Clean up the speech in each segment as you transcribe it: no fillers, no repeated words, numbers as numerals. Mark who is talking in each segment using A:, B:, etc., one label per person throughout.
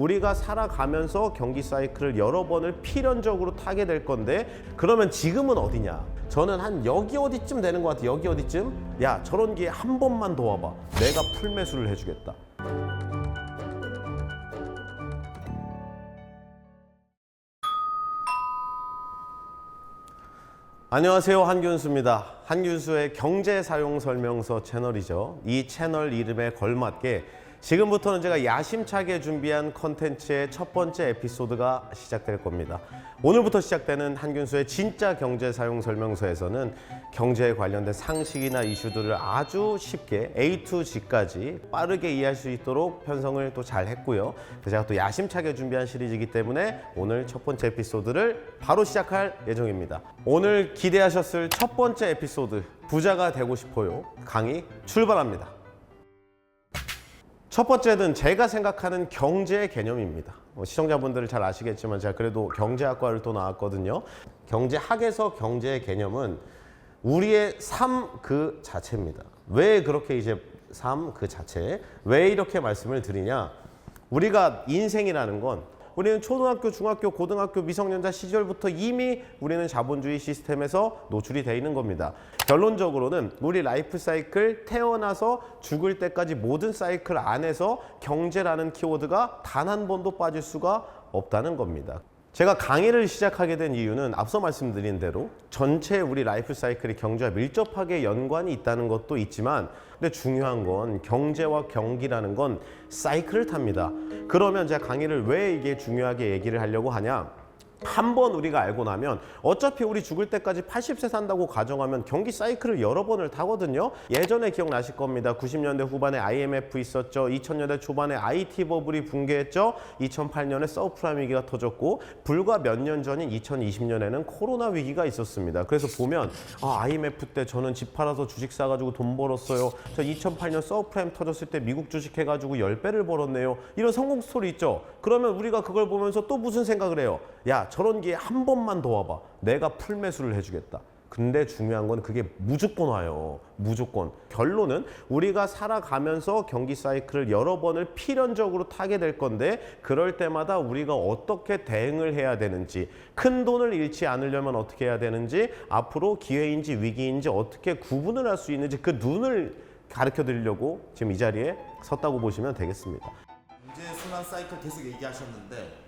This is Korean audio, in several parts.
A: 우리가 살아가면서 경기 사이클을 여러 번을 필연적으로 타게 될 건데, 그러면 지금은 어디냐? 저는 한 여기 어디쯤 되는 것 같아요. 여기 어디쯤? 야, 저런 기회 한 번만 더 와봐. 내가 풀매수를 해주겠다. 안녕하세요, 한균수입니다. 한균수의 경제 사용 설명서 채널이죠. 이 채널 이름에 걸맞게 지금부터는 제가 야심차게 준비한 컨텐츠의 첫 번째 에피소드가 시작될 겁니다. 오늘부터 시작되는 한균수의 진짜 경제 사용 설명서에서는 경제에 관련된 상식이나 이슈들을 아주 쉽게 A to G까지 빠르게 이해할 수 있도록 편성을 또 잘 했고요. 제가 또 야심차게 준비한 시리즈이기 때문에 오늘 첫 번째 에피소드를 바로 시작할 예정입니다. 오늘 기대하셨을 첫 번째 에피소드, 부자가 되고 싶어요 강의 출발합니다. 첫 번째는 제가 생각하는 경제의 개념입니다. 시청자분들은 잘 아시겠지만 제가 그래도 경제학과를 또 나왔거든요. 경제학에서 경제의 개념은 우리의 삶 그 자체입니다. 왜 그렇게 이제 삶 그 자체, 왜 이렇게 말씀을 드리냐? 우리가 인생이라는 건 우리는 초등학교, 중학교, 고등학교, 미성년자 시절부터 이미 우리는 자본주의 시스템에서 노출이 돼 있는 겁니다. 결론적으로는 우리 라이프 사이클, 태어나서 죽을 때까지 모든 사이클 안에서 경제라는 키워드가 단 한 번도 빠질 수가 없다는 겁니다. 제가 강의를 시작하게 된 이유는 앞서 말씀드린 대로 전체 우리 라이프 사이클이 경제와 밀접하게 연관이 있다는 것도 있지만, 근데 중요한 건 경제와 경기라는 건 사이클을 탑니다. 그러면 제가 강의를 왜 이게 중요하게 얘기를 하려고 하냐? 한 번 우리가 알고 나면 어차피 우리 죽을 때까지 80세 산다고 가정하면 경기 사이클을 여러 번을 타거든요. 예전에 기억나실 겁니다. 90년대 후반에 IMF 있었죠. 2000년대 초반에 IT 버블이 붕괴했죠. 2008년에 서브프라임 위기가 터졌고, 불과 몇 년 전인 2020년에는 코로나 위기가 있었습니다. 그래서 보면 IMF 때 저는 집 팔아서 주식 사가지고 돈 벌었어요. 저 2008년 서브프라임 터졌을 때 미국 주식 해가지고 10배를 벌었네요. 이런 성공 스토리 있죠. 그러면 우리가 그걸 보면서 또 무슨 생각을 해요? 야, 저런 기회 한 번만 더 와봐. 내가 풀매수를 해주겠다. 근데 중요한 건 그게 무조건 와요. 무조건. 결론은 우리가 살아가면서 경기 사이클을 여러 번을 필연적으로 타게 될 건데, 그럴 때마다 우리가 어떻게 대응을 해야 되는지, 큰 돈을 잃지 않으려면 어떻게 해야 되는지, 앞으로 기회인지 위기인지 어떻게 구분을 할 수 있는지 그 눈을 가르쳐 드리려고 지금 이 자리에 섰다고 보시면 되겠습니다.
B: 경제 순환 사이클 계속 얘기하셨는데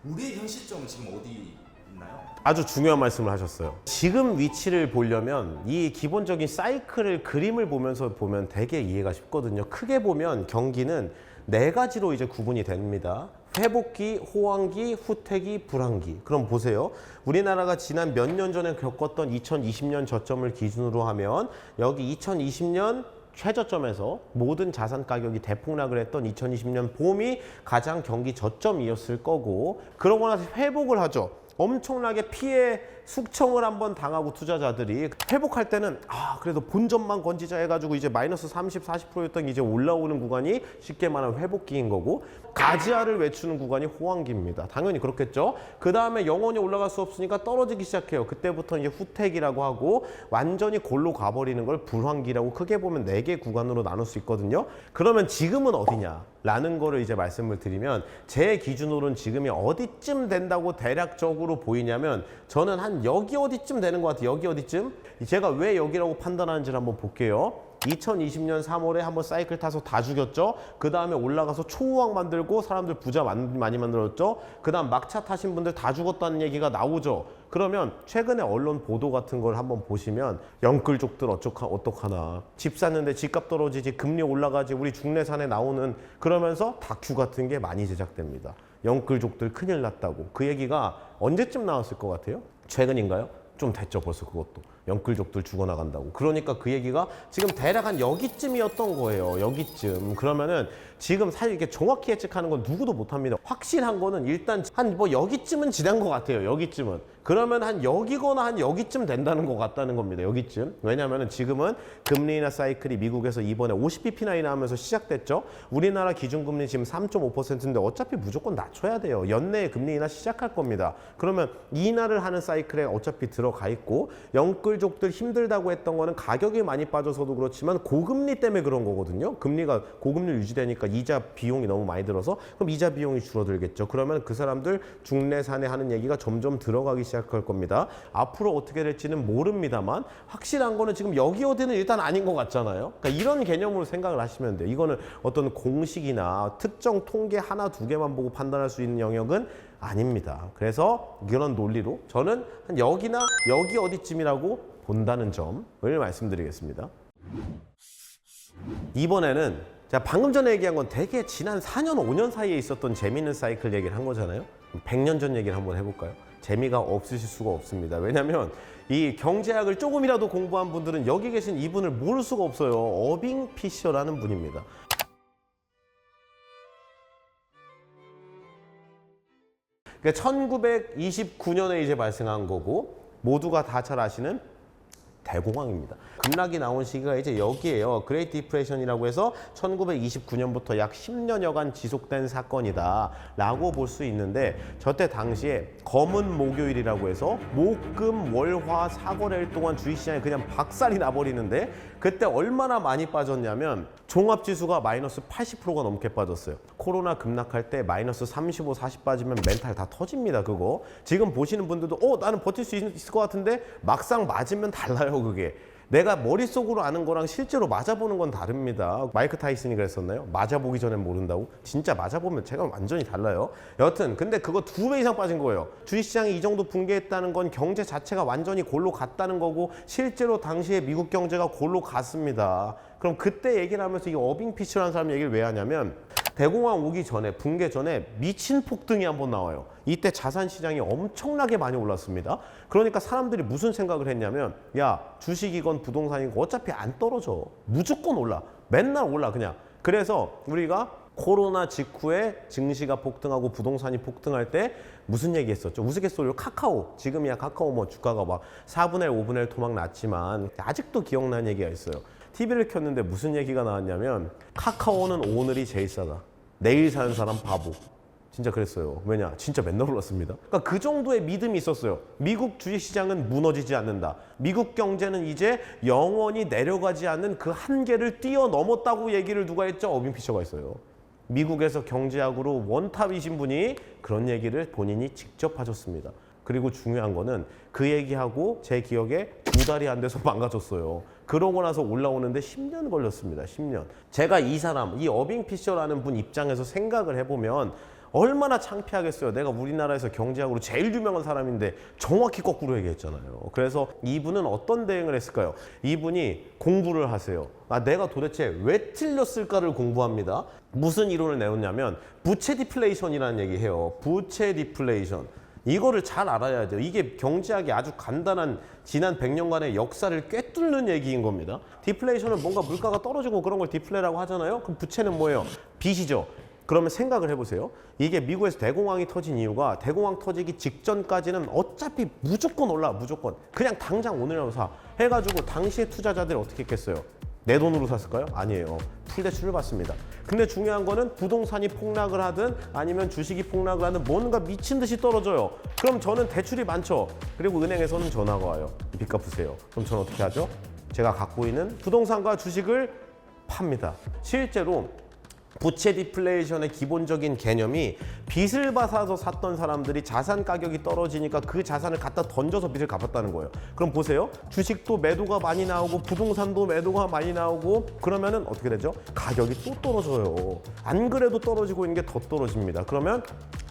B: 우리의 현 시점은 지금 어디 있나요?
A: 아주 중요한 말씀을 하셨어요. 지금 위치를 보려면 이 기본적인 사이클을 그림을 보면서 보면 되게 이해가 쉽거든요. 크게 보면 경기는 네 가지로 이제 구분이 됩니다. 회복기, 호황기, 후퇴기, 불황기. 그럼 보세요. 우리나라가 지난 몇 년 전에 겪었던 2020년 저점을 기준으로 하면 여기 2020년 최저점에서 모든 자산 가격이 대폭락을 했던 2020년 봄이 가장 경기 저점이었을 거고, 그러고 나서 회복을 하죠. 엄청나게 피해 숙청을 한번 당하고 투자자들이 회복할 때는 그래도 본전만 건지자 해가지고 이제 마이너스 30, 40%였던 이제 올라오는 구간이 쉽게 말하면 회복기인 거고, 가지아를 외추는 구간이 호황기입니다. 당연히 그렇겠죠. 그 다음에 영원히 올라갈 수 없으니까 떨어지기 시작해요. 그때부터 이제 후퇴기라고 하고, 완전히 골로 가버리는 걸 불황기라고 크게 보면 4개 구간으로 나눌 수 있거든요. 그러면 지금은 어디냐? 라는 거를 이제 말씀을 드리면, 제 기준으로는 지금이 어디쯤 된다고 대략적으로 보이냐면, 저는 한 여기 어디쯤 되는 것 같아요. 여기 어디쯤? 제가 왜 여기라고 판단하는지를 한번 볼게요. 2020년 3월에 한번 사이클 타서 다 죽였죠. 그 다음에 올라가서 초호황 만들고 사람들 부자 많이 만들었죠. 그 다음 막차 타신 분들 다 죽었다는 얘기가 나오죠. 그러면 최근에 언론 보도 같은 걸 한번 보시면 영끌족들 어떡하나, 집 샀는데 집값 떨어지지, 금리 올라가지, 우리 중내산에 나오는, 그러면서 다큐 같은 게 많이 제작됩니다. 영끌족들 큰일 났다고. 그 얘기가 언제쯤 나왔을 것 같아요? 최근인가요? 좀 됐죠, 벌써 그것도. 영끌족들 죽어나간다고. 그러니까 그 얘기가 지금 대략 한 여기쯤이었던 거예요. 여기쯤. 그러면은 지금 사실 이렇게 정확히 예측하는 건 누구도 못합니다. 확실한 거는 일단 한 여기쯤은 지난 것 같아요. 여기쯤은. 그러면 한 여기거나 한 여기쯤 된다는 것 같다는 겁니다. 여기쯤. 왜냐하면 지금은 금리 인하 사이클이 미국에서 이번에 50bp나 인하하면서 시작됐죠. 우리나라 기준금리 지금 3.5%인데 어차피 무조건 낮춰야 돼요. 연내에 금리 인하 시작할 겁니다. 그러면 인하를 하는 사이클에 어차피 들어가 있고 영끌족들 힘들다고 했던 거는 가격이 많이 빠져서도 그렇지만 고금리 때문에 그런 거거든요. 금리가 고금리 유지되니까 이자 비용이 너무 많이 들어서 그럼 이자 비용이 줄어들겠죠. 그러면 그 사람들 중내산에 하는 얘기가 점점 들어가기 시작할 겁니다. 앞으로 어떻게 될지는 모릅니다만 확실한 거는 지금 여기 어디는 일단 아닌 것 같잖아요. 그러니까 이런 개념으로 생각을 하시면 돼요. 이거는 어떤 공식이나 특정 통계 하나 두 개만 보고 판단할 수 있는 영역은 아닙니다. 그래서 이런 논리로 저는 한 여기나 여기 어디쯤이라고 본다는 점을 말씀드리겠습니다. 이번에는 제가 방금 전에 얘기한 건 되게 지난 4년, 5년 사이에 있었던 재미있는 사이클 얘기를 한 거잖아요. 100년 전 얘기를 한번 해볼까요? 재미가 없으실 수가 없습니다. 왜냐하면 이 경제학을 조금이라도 공부한 분들은 여기 계신 이분을 모를 수가 없어요. 어빙 피셔라는 분입니다. 그러니까 1929년에 이제 발생한 거고 모두가 다 잘 아시는 대공황입니다. 급락이 나온 시기가 이제 여기에요. 그레이트 디프레션이라고 해서 1929년부터 약 10년여간 지속된 사건이다 라고 볼 수 있는데 저때 당시에 검은 목요일이라고 해서 목금 월화 사거래일 동안 주식시장에 그냥 박살이 나버리는데 그때 얼마나 많이 빠졌냐면 종합지수가 마이너스 80%가 넘게 빠졌어요. 코로나 급락할 때 마이너스 35, 40 빠지면 멘탈 다 터집니다. 그거 지금 보시는 분들도 나는 버틸 수 있을 것 같은데 막상 맞으면 달라요. 그게 내가 머릿속으로 아는 거랑 실제로 맞아보는 건 다릅니다. 마이크 타이슨이 그랬었나요? 맞아보기 전엔 모른다고? 진짜 맞아보면 제가 완전히 달라요. 여튼 근데 그거 2배 이상 빠진 거예요. 주식시장이 이 정도 붕괴했다는 건 경제 자체가 완전히 골로 갔다는 거고 실제로 당시에 미국 경제가 골로 갔습니다. 그럼 그때 얘기를 하면서 이 어빙 피처라는 사람 얘기를 왜 하냐면 대공황 오기 전에 붕괴 전에 미친 폭등이 한번 나와요. 이때 자산 시장이 엄청나게 많이 올랐습니다. 그러니까 사람들이 무슨 생각을 했냐면 야 주식이건 부동산이건 어차피 안 떨어져. 무조건 올라. 맨날 올라 그냥. 그래서 우리가 코로나 직후에 증시가 폭등하고 부동산이 폭등할 때 무슨 얘기 했었죠? 우스갯소리로 카카오. 지금이야 카카오 뭐 주가가 막 4분의 1, 5분의 1 토막 났지만 아직도 기억나는 얘기가 있어요. TV를 켰는데 무슨 얘기가 나왔냐면 카카오는 오늘이 제일 싸다. 내일 사는 사람 바보. 진짜 그랬어요. 왜냐? 진짜 맨날 올랐습니다. 그러니까 그 정도의 믿음이 있었어요. 미국 주식시장은 무너지지 않는다. 미국 경제는 이제 영원히 내려가지 않는 그 한계를 뛰어넘었다고 얘기를 누가 했죠? 어빙 피셔가 있어요. 미국에서 경제학으로 원탑이신 분이 그런 얘기를 본인이 직접 하셨습니다. 그리고 중요한 거는 그 얘기하고 제 기억에 2달이 안 돼서 망가졌어요. 그러고 나서 올라오는데 10년 걸렸습니다. 10년. 제가 이 사람, 이 어빙 피셔라는 분 입장에서 생각을 해보면 얼마나 창피하겠어요. 내가 우리나라에서 경제학으로 제일 유명한 사람인데 정확히 거꾸로 얘기했잖아요. 그래서 이분은 어떤 대응을 했을까요? 이분이 공부를 하세요. 내가 도대체 왜 틀렸을까를 공부합니다. 무슨 이론을 내놓냐면 부채 디플레이션이라는 얘기해요. 부채 디플레이션. 이거를 잘 알아야 돼요. 이게 경제학의 아주 간단한 지난 100년간의 역사를 꿰뚫는 얘기인 겁니다. 디플레이션은 뭔가 물가가 떨어지고 그런 걸 디플레라고 하잖아요. 그럼 부채는 뭐예요? 빚이죠. 그러면 생각을 해보세요. 이게 미국에서 대공황이 터진 이유가 대공황 터지기 직전까지는 어차피 무조건 올라. 무조건. 그냥 당장 오늘이라도 사. 해가지고 당시에 투자자들이 어떻게 했겠어요? 내 돈으로 샀을까요? 아니에요. 풀대출을 받습니다. 근데 중요한 거는 부동산이 폭락을 하든 아니면 주식이 폭락을 하든 뭔가 미친 듯이 떨어져요. 그럼 저는 대출이 많죠. 그리고 은행에서는 전화가 와요. 빚 갚으세요. 그럼 저는 어떻게 하죠? 제가 갖고 있는 부동산과 주식을 팝니다. 실제로 부채 디플레이션의 기본적인 개념이 빚을 받아서 샀던 사람들이 자산 가격이 떨어지니까 그 자산을 갖다 던져서 빚을 갚았다는 거예요. 그럼 보세요. 주식도 매도가 많이 나오고 부동산도 매도가 많이 나오고 그러면은 어떻게 되죠? 가격이 또 떨어져요. 안 그래도 떨어지고 있는 게 더 떨어집니다. 그러면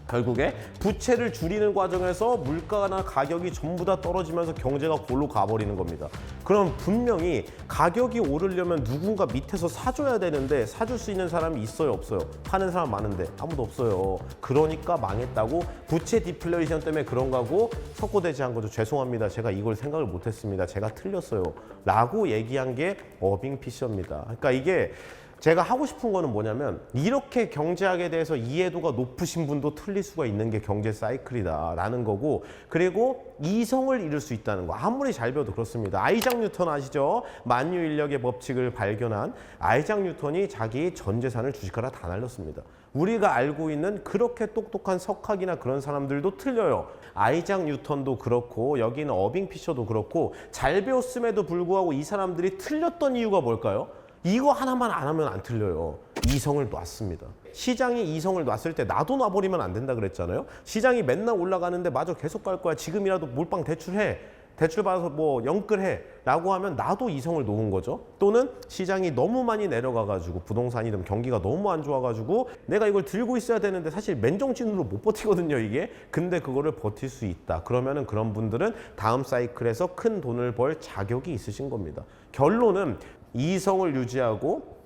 A: 결국에 부채를 줄이는 과정에서 물가나 가격이 전부 다 떨어지면서 경제가 골로 가버리는 겁니다. 그럼 분명히 가격이 오르려면 누군가 밑에서 사줘야 되는데 사줄 수 있는 사람이 있어요, 없어요? 파는 사람 많은데 아무도 없어요. 그러니까 망했다고 부채 디플레이션 때문에 그런 거고 석고대죄한 거죠. 죄송합니다. 제가 이걸 생각을 못했습니다. 제가 틀렸어요. 라고 얘기한 게 어빙 피셔입니다. 그러니까 이게 제가 하고 싶은 거는 뭐냐면 이렇게 경제학에 대해서 이해도가 높으신 분도 틀릴 수가 있는 게 경제 사이클이다라는 거고, 그리고 이성을 잃을 수 있다는 거. 아무리 잘 배워도 그렇습니다. 아이작 뉴턴 아시죠? 만유 인력의 법칙을 발견한 아이작 뉴턴이 자기 전 재산을 주식하라 다 날렸습니다. 우리가 알고 있는 그렇게 똑똑한 석학이나 그런 사람들도 틀려요. 아이작 뉴턴도 그렇고 여기 있는 어빙 피셔도 그렇고 잘 배웠음에도 불구하고 이 사람들이 틀렸던 이유가 뭘까요? 이거 하나만 안 하면 안 틀려요. 이성을 놨습니다. 시장이 이성을 놨을 때 나도 놔버리면 안 된다 그랬잖아요. 시장이 맨날 올라가는데 마저 계속 갈 거야. 지금이라도 몰빵 대출해. 대출 받아서 뭐 영끌해 라고 하면 나도 이성을 놓은 거죠. 또는 시장이 너무 많이 내려가가지고 부동산이든 경기가 너무 안 좋아가지고 내가 이걸 들고 있어야 되는데 사실 맨정신으로 못 버티거든요 이게. 근데 그거를 버틸 수 있다. 그러면은 그런 분들은 다음 사이클에서 큰 돈을 벌 자격이 있으신 겁니다. 결론은 이성을 유지하고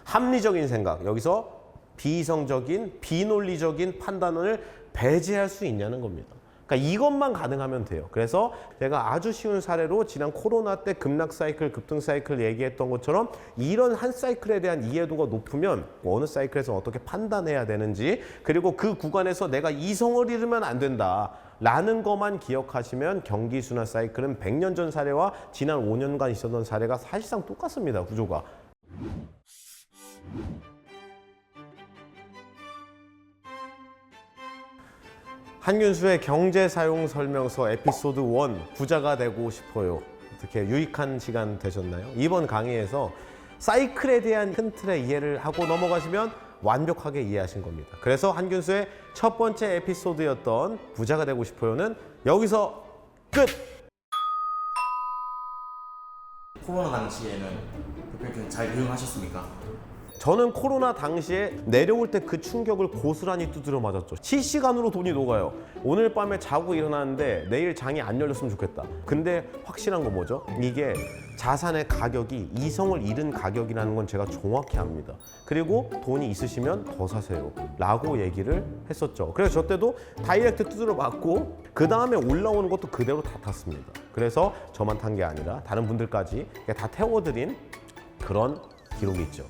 A: 합리적인 생각, 여기서 비이성적인 비논리적인 판단을 배제할 수 있냐는 겁니다. 그러니까 이것만 가능하면 돼요. 그래서 제가 아주 쉬운 사례로 지난 코로나 때 급락 사이클, 급등 사이클 얘기했던 것처럼 이런 한 사이클에 대한 이해도가 높으면 어느 사이클에서 어떻게 판단해야 되는지, 그리고 그 구간에서 내가 이성을 잃으면 안 된다 라는 것만 기억하시면 경기 순환 사이클은 100년 전 사례와 지난 5년간 있었던 사례가 사실상 똑같습니다. 구조가. 한균수의 경제 사용 설명서 에피소드 1 부자가 되고 싶어요. 어떻게 유익한 시간 되셨나요? 이번 강의에서 사이클에 대한 큰 틀의 이해를 하고 넘어가시면 완벽하게 이해하신 겁니다. 그래서 한균수의 첫 번째 에피소드였던 부자가 되고 싶어요는 여기서 끝!
B: 코로나 당시에는 대표님 잘 대응하셨습니까?
A: 저는 코로나 당시에 내려올 때 그 충격을 고스란히 두드려 맞았죠. 실시간으로 돈이 녹아요. 오늘 밤에 자고 일어나는데 내일 장이 안 열렸으면 좋겠다. 근데 확실한 거 뭐죠? 이게 자산의 가격이 이성을 잃은 가격이라는 건 제가 정확히 압니다. 그리고 돈이 있으시면 더 사세요 라고 얘기를 했었죠. 그래서 저 때도 다이렉트 두드려 맞고 그 다음에 올라오는 것도 그대로 다 탔습니다. 그래서 저만 탄 게 아니라 다른 분들까지 다 태워드린 그런 기록이 있죠.